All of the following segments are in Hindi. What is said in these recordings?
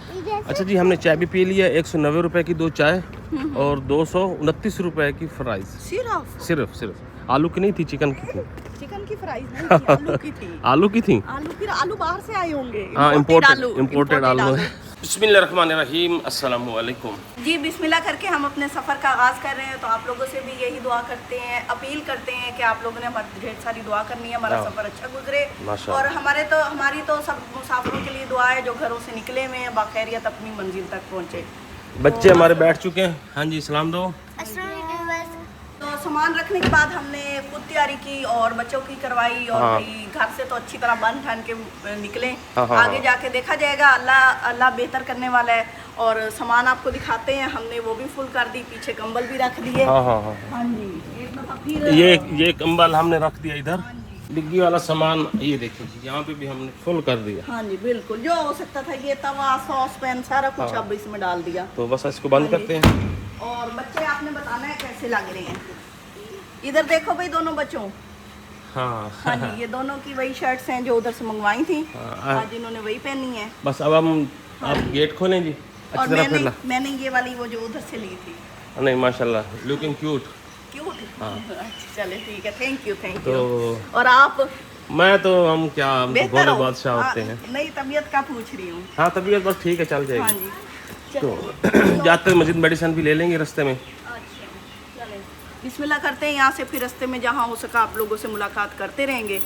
अच्छा जी, हमने चाय भी पी लिया। 190 रुपए की 2 चाय और 229 रुपए की फ्राइज। सिर्फ आलू की नहीं थी, चिकन की थी। चिकन की फ्राइज नहीं थी, आलू की थी। आलू की थी। आलू बाहर से आए होंगे। हाँ, इम्पोर्टेड आलू है। बिस्मिल्लाहिर्रहमानिर्रहीम, अस्सलाम वालेकुम। जी बिस्मिल्लाह करके हम अपने सफ़र का आगाज़ कर रहे हैं। तो आप लोगों से भी यही दुआ करते हैं, अपील करते हैं कि आप लोगों ने हमारी ढेर सारी दुआ करनी है, हमारा सफ़र अच्छा गुजरे। और हमारी तो सब मुसाफिरों के लिए दुआ है जो घरों से निकले हुए हैं, बाखैरियत अपनी मंजिल तक पहुँचे। बच्चे हमारे बैठ चुके हैं। हाँ जी, सलाम दो। तो सामान रखने के बाद हमने खुद तैयारी की और बच्चों की करवाई। और भाई घर से तो अच्छी तरह बन ठान के निकले। आगे जाके देखा जाएगा, अल्लाह बेहतर करने वाला है। और सामान आपको दिखाते हैं, हमने वो भी फुल कर दी, पीछे कंबल भी रख दिए। हाँ जी, एक दफा फिर ये कंबल हमने रख दिया इधर। डिग्गी वाला सामान ये देखिए, यहाँ पे भी हमने फुल कर दिया। हाँ जी बिल्कुल, जो हो सकता था ये तवा, सॉस पैन, सारा कुछ अब इसमें डाल दिया। तो बस इसको बंद करते हैं। और बच्चे आपने बताना है कैसे लग रहे हैं। इधर देखो भाई, दोनों बच्चों। हाँ जी, ये दोनों की वही शर्ट्स हैं जो उधर से मंगवाई थी। आज इन्होंने वही पहनी है। बस अब आप गेट खोलें जी। और मैंने ये वाली वो जो उधर से ली थी। नहीं, माशाल्लाह लुकिंग क्यूट। चले ठीक है, थैंक यू। और आप? मैं तो हम भोले बादशाह होते हैं। नहीं, तबीयत का पूछ रही हूँ। हाँ, तबीयत बस ठीक है, चल जाएगी। हाँ जी, तो जाते मस्जिद मेडिसिन भी ले लेंगे रास्ते में। अच्छा, चलें बिस्मिल्लाह करते हैं। यहाँ से फिर रास्ते में जहाँ हो सका आप लोगों से मुलाकात करते रहेंगे।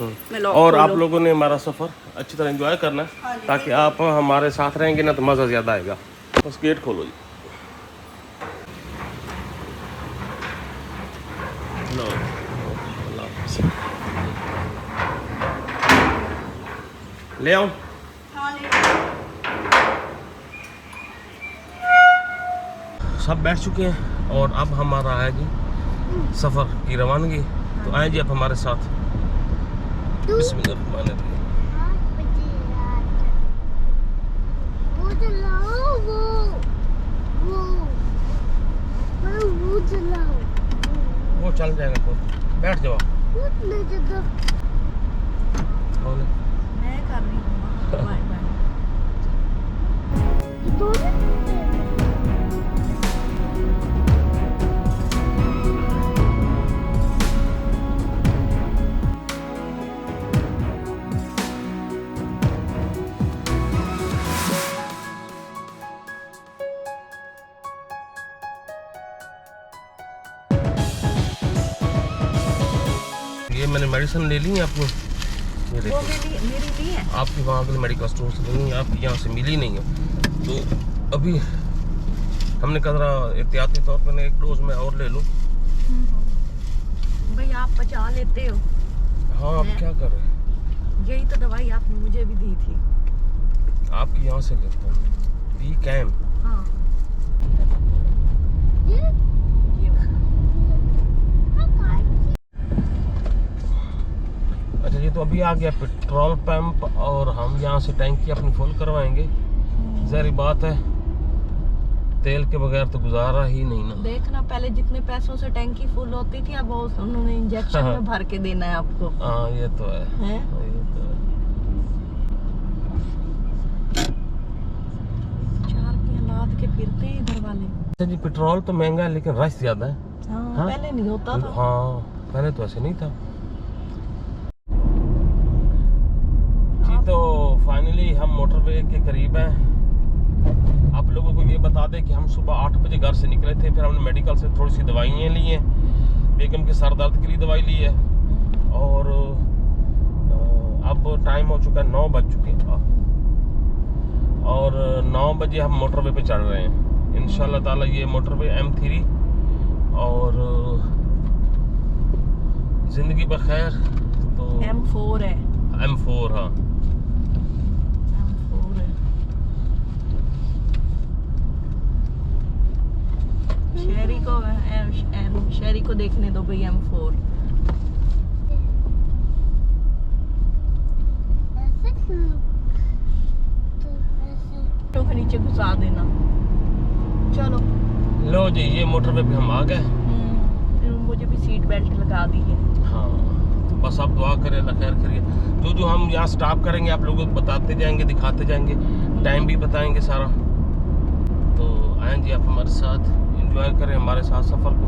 और आप लोगों ने हमारा सफ़र अच्छी तरह एंजॉय करना है, ताकि आप हमारे साथ रहेंगे ना तो मज़ा ज़्यादा आएगा। बस गेट खोलो जी। ले आओ। सब बैठ चुके हैं और अब हमारा है जी सफ़र की रवानगी। तो आए जी आप हमारे साथ। बिस्मिल्लाहिर्रहमानिर्रहीम। वो चल जाएगा, तो बैठ जाओ। मैं कर रही हूँ। ये मैंने मेडिसिन ले ली है आपने? ये देखो, मेरी ली है। आपकी वहाँ के मेडिकल स्टोर से नहीं है, आपकी यहाँ से मिली नहीं है। तो अभी हमने कहा एहतियाती तौर पर एक डोज में और ले लूँ। भाई आप बचा लेते हो। हाँ, अब क्या कर रहे हैं? यही तो दवाई आपने मुझे भी दी थी। आपकी यहाँ से लेता हूँ, पी कैम। हाँ, अच्छा, ये तो अभी आ गया पेट्रोल पंप और हम यहाँ से टैंकी अपनी फुल करवाएंगे। ज़ाहिर बात है, तेल के बगैर तो गुजारा ही नहीं ना। देखना, पहले जितने पैसों से टैंकी फुल होती थी, अब उन्होंने इंजेक्शन में भर के देना है आपको। हाँ, ये तो है। चार के लाद के फिरते हैं इधर वाले। अच्छा जी, पेट्रोल तो महंगा है लेकिन रश ज्यादा है। हाँ, पहले नहीं होता था। हाँ, पहले तो ऐसे नहीं था जी। तो फाइनली हम मोटरवे के करीब हैं। आप लोगों को ये बता दें कि हम सुबह 8 बजे घर से निकले थे। फिर हमने मेडिकल से थोड़ी सी दवाइयाँ ली हैं, बेगम के सर दर्द के लिए दवाई ली है। और अब टाइम हो चुका है, 9 बज चुके हैं और 9 बजे हम मोटरवे पे चढ़ रहे हैं इंशाल्लाह ताला। ये मोटरवे M3 और ज़िंदगी बखैर तो M4 है। M4, हाँ। शहरी को देखने दो भाई, M4। तो नीचे घुसा देना। चलो लो जी, ये मोटरवे पे हम आ गए। मुझे भी सीट बेल्ट लगा दी है। हाँ, तो बस आप दुआ करें, अल्लाह खैर करिए। जो हम यहाँ स्टॉप करेंगे आप लोगों को बताते जाएंगे, दिखाते जाएंगे, टाइम भी बताएंगे सारा। आए जी आप हमारे साथ, एंजॉय करें हमारे साथ सफ़र को।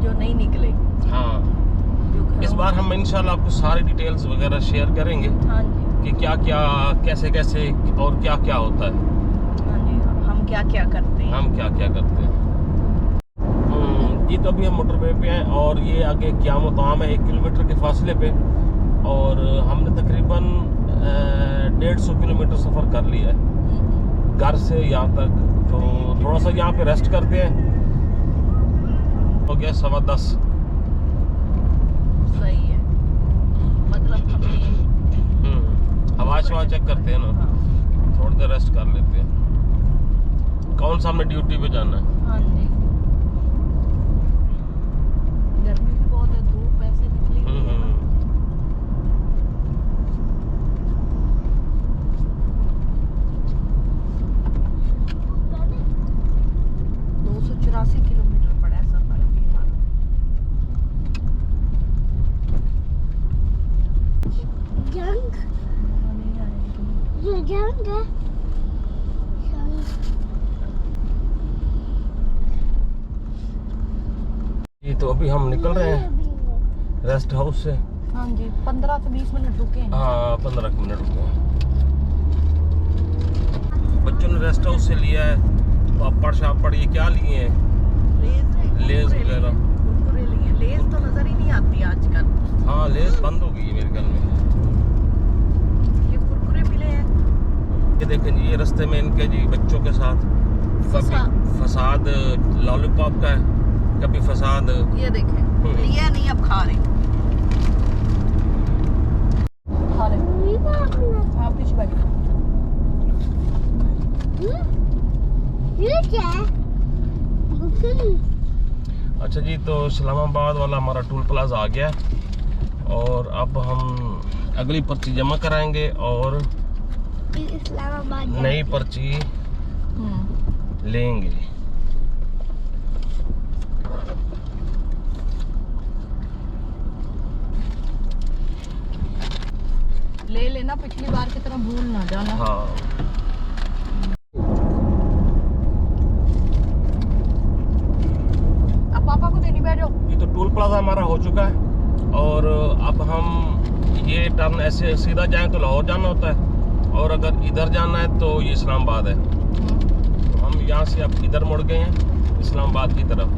जो नहीं निकले, हाँ, जो इस बार हम इंशाल्लाह आपको सारी डिटेल्स वगैरह शेयर करेंगे। हाँ जी, कि क्या क्या, कैसे कैसे और क्या क्या होता है, हाँ जी, हम क्या क्या करते हैं। हम क्या क्या करते हैं। जी तो अभी हम मोटरवे पे हैं और ये आगे क्या मुकाम है 1 किलोमीटर के फासले पे, और हमने तकरीबन 150 किलोमीटर सफ़र कर लिया है घर से यहाँ तक। तो थोड़ा सा यहाँ पे रेस्ट करते हैं। हो गया 10:15। सही है, मतलब हमने हवा शवा चेक करते हैं ना, हाँ, थोड़ी देर रेस्ट कर लेते हैं। कौन सा हमने ड्यूटी पे जाना है? हाँ जी, गर्मी भी बहुत है, धूप ऐसे निकली हुई है ना। 284 किलोमीटर पड़ा है सफर अभी हमारा। जंग ये जंग है। ये तो अभी हम निकल रहे हैं रेस्ट हाउस से। हाँ जी, 15 से 20 मिनट रुके हैं। हाँ 15 मिनट रुके हैं। बच्चों ने रेस्ट हाउस से लिया है पापड़ शापड़, ये क्या लिए हैं? लेज वगैरह, कुरकुरे लिए। लेज तो नजर ही नहीं आती आजकल। हाँ लेज बंद हो गई है मेरे ख्याल में। ये कुरकुरे मिले हैं। ये देखें जी, ये रास्ते में इनके जी बच्चों के साथ कभी फसाद लॉलीपॉप का है, कभी फसाद। ये देखें, लिया नहीं, अब खा रहे। खा रहे। हाँ, पीछे बैठ। ये क्या है? अच्छा जी, तो इस्लामाबाद वाला हमारा टोल प्लाजा आ गया है और अब हम अगली पर्ची जमा कराएंगे और इस्लामाबाद नई पर्ची लेंगे। ले लेना, पिछली बार की तरह भूल ना जाना। हाँ अब पापा को देनी बैठो। ये तो टोल प्लाजा हमारा हो चुका है और अब हम ये टर्न ऐसे सीधा जाएं तो लाहौर जाना होता है, और अगर इधर जाना है तो ये इस्लामाबाद है। तो हम यहाँ से अब इधर मुड़ गए हैं इस्लामाबाद की तरफ।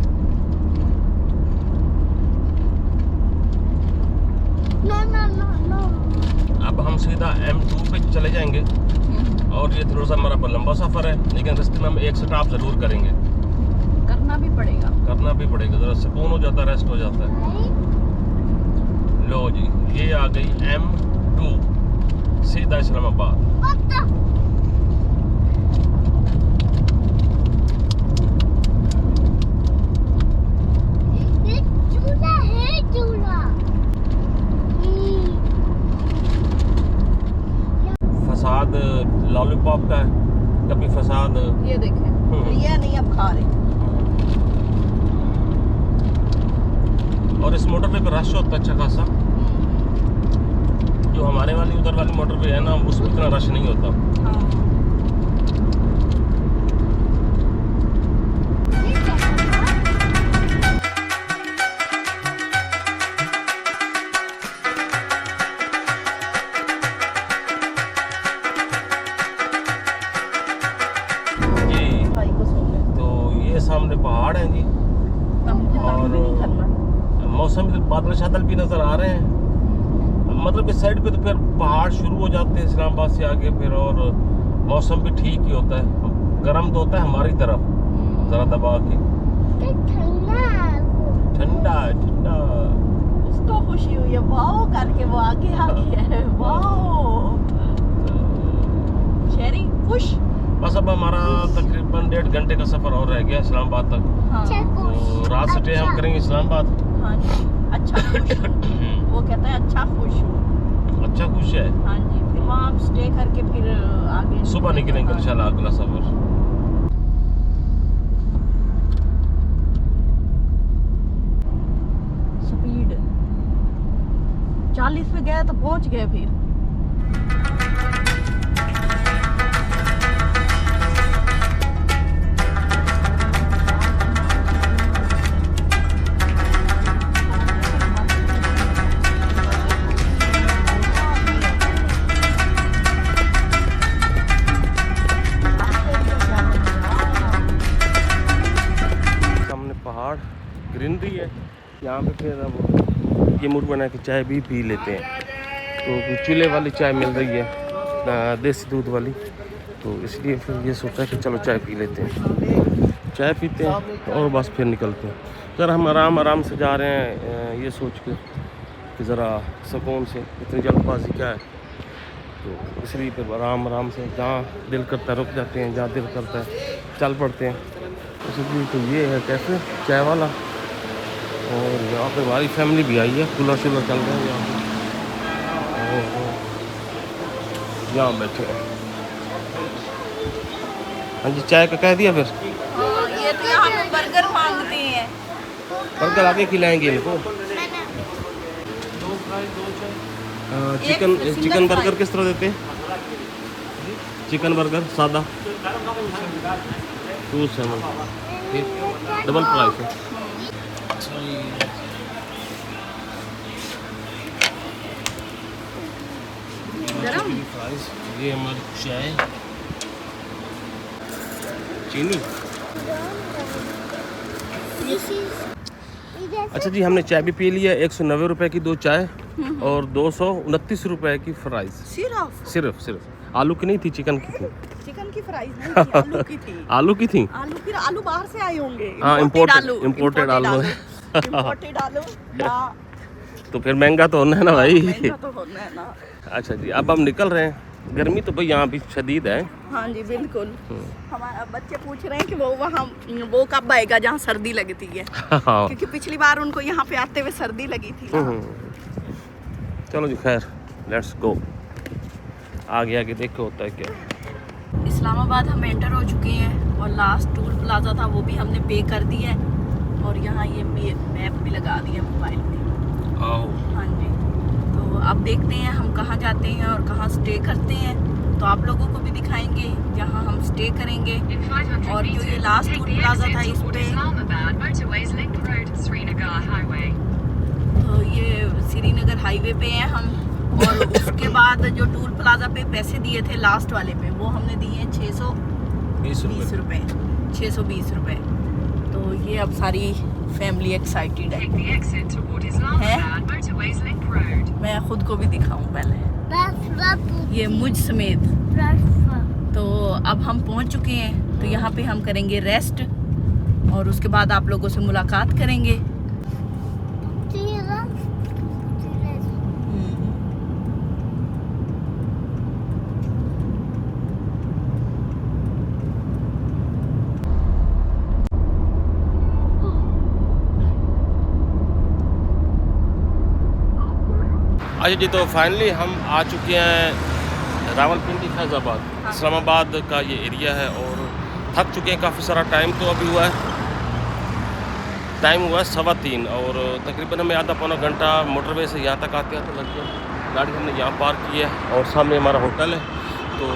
No no no no. अब हम सीधा M2 पे चले जाएंगे और ये थोड़ा सा हमारा लंबा सफ़र है, लेकिन रास्ते में हम एक स्टॉप ज़रूर करेंगे। करना भी पड़ेगा। करना भी पड़ेगा, ज़रा सुकून हो जाता है, रेस्ट हो जाता है। लो जी, ये आ गई M2 सीधा इस्लामाबाद। ये चूल्हा है, चूल्हा। फसाद लॉलीपॉप का है, कभी फसाद। ये देखें, लिया नहीं, अब खा रहे। और इस मोटरवे पे रश होता है अच्छा खासा। जो हमारे वाली उधर वाली मोटरवे है ना, उसमें इतना रश नहीं होता। हाँ। सामने पहाड़ हैं जी, और मौसम बादल शादल भी नज़र आ रहे हैं। मतलब इस साइड पे तो फिर पहाड़ शुरू हो जाते हैं इस्लामाबाद से आगे फिर, और मौसम भी ठीक ही होता है, गर्म तो होता है हमारी तरफ ज़रा दबा के। ठंडा ठंडा। उसको खुशी हुई है, वाओ करके वो आगे आ गया है। वाओ, शेरी खुश। बस अब हमारा तकरीबन 1.5 घंटे का सफ़र और रह गया इस्लामाबाद तक। हाँ। तो रात स्टे हम करेंगे इस्लामाबाद। हाँ जी, अच्छा खुश हूँ। वो कहता है अच्छा खुश हूँ। अच्छा खुश है। हाँ जी, फिर वहाँ हम स्टे करके फिर आगे सुबह निकलेंगे इंशाल्लाह अगला सफ़र। स्पीड 40 पे गया तो पहुँच गए फिर। यहाँ पे फिर अब ये मूड बना के चाय भी पी लेते हैं। तो चूल्हे वाली चाय मिल रही है, देसी दूध वाली, तो इसलिए फिर ये सोचा कि चलो चाय पी लेते हैं। चाय पीते हैं और बस फिर निकलते हैं। सर हम आराम से जा रहे हैं, ये सोच के कि ज़रा सुकून से, इतनी जल्दबाजी क्या है, तो इसलिए फिर आराम से जहाँ दिल करता है रुक जाते हैं, जहाँ दिल करता है चल पड़ते हैं। इसलिए तो ये है कैफ़े चाय वाला, और यहाँ पे हमारी फैमिली भी आई है, कूलर शूलर चल रहे हैं यहाँ पे, और यहाँ बैठे हैं। हाँ जी, चाय का कह दिया फिर। ये तो यहाँ पे बर्गर मांगते हैं। बर्गर आगे खिलाएंगे इनको। चिकन बर्गर किस तरह देते हैं? चिकन बर्गर सादा 2.7, डबल प्राइस है। गरम ये हमारी चाय, चीनी। अच्छा जी, हमने चाय भी पी ली है। 190 रुपए की 2 चाय और 229 रुपए की फ्राइज। सिर्फ आलू की नहीं थी, चिकन की थी। चिकन की फ्राइज नहीं थी, आलू की थी। आलू की थी? आलू बाहर से आए होंगे। हाँ, इम्पोर्टेड आलू इम्पोर्टेड आलू या तो फिर महंगा तो होना है ना भाई। महंगा तो होना है ना। अच्छा जी, अब हम निकल रहे हैं। गर्मी तो भाई यहाँ भी शदीद है। हाँ जी बिल्कुल। हमारे बच्चे पूछ रहे हैं कि वो कब आएगा जहाँ सर्दी लगती है। क्योंकि पिछली बार उनको यहाँ पे आते हुए सर्दी लगी थी। चलो जी, खैर लेट्स गो। आगे देखो होता है क्या। इस्लामाबाद हम एंटर हो चुके हैं और लास्ट टोल प्लाजा था वो भी हमने पे कर दिया है, और यहाँ ये मैप भी लगा दिया मोबाइल में। हाँ जी, तो अब देखते हैं हम कहाँ जाते हैं और कहाँ स्टे करते हैं, तो आप लोगों को भी दिखाएंगे जहाँ हम स्टे करेंगे। और जो ये लास्ट टोल प्लाजा था इस पे, तो ये श्रीनगर हाईवे पे हैं हम। और उसके बाद जो टोल प्लाजा पे पैसे दिए थे लास्ट वाले पे, वो हमने दिए 620 रुपये। 620 रुपये। तो ये अब सारी फैमिली एक्साइटेड है। मैं खुद को भी दिखाऊं पहले, ये मुझ समेत। तो अब हम पहुंच चुके हैं, तो यहाँ पे हम करेंगे रेस्ट और उसके बाद आप लोगों से मुलाकात करेंगे। अच्छा जी, तो फाइनली हम आ चुके हैं रावलपिंडी फैज़ाबाद। इस्लामाबाद का ये एरिया है और थक चुके हैं काफ़ी सारा। टाइम तो अभी हुआ है, टाइम हुआ है 3:15 और तकरीबन हमें आधा पौना घंटा मोटरवे से यहाँ तक आते आते लग गया। गाड़ी हमने यहाँ पार्क की है और सामने हमारा होटल है। तो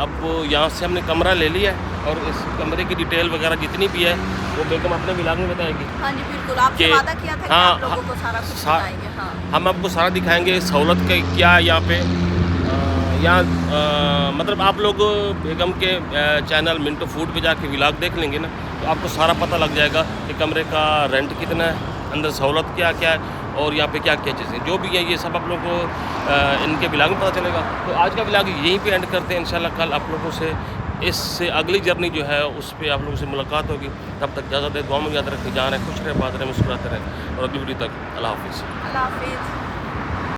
अब यहाँ से हमने कमरा ले लिया है और इस कमरे की डिटेल वगैरह जितनी भी है वो बेगम अपने व्लॉग में बताएगी। हाँ जी बिल्कुल, आपसे वादा किया था कि आप लोगों को सारा कुछ दिखाएंगे। हाँ, हम आपको सारा दिखाएंगे। सहूलत का क्या है यहाँ पे, यहाँ मतलब आप लोग बेगम के चैनल मिंटो फूड पे जाके व्लॉग देख लेंगे ना, तो आपको सारा पता लग जाएगा कि कमरे का रेंट कितना है, अंदर सहूलत क्या क्या है और यहाँ पे क्या क्या चीज़ें जो भी है, ये सब आप लोगों को इनके व्लॉग में पता चलेगा। तो आज का व्लॉग यहीं पे एंड करते हैं। इंशाल्लाह कल आप लोगों से इससे अगली जर्नी जो है उस पर आप लोगों से मुलाकात होगी। तब तक ज़्यादा देर दुआ में याद रखें, जान है, खुश रहे, बात रहे, मुस्कुराते रहे और अगली वीडियो तक अल्लाह हाफिज़। अल्लाह हाफिज़।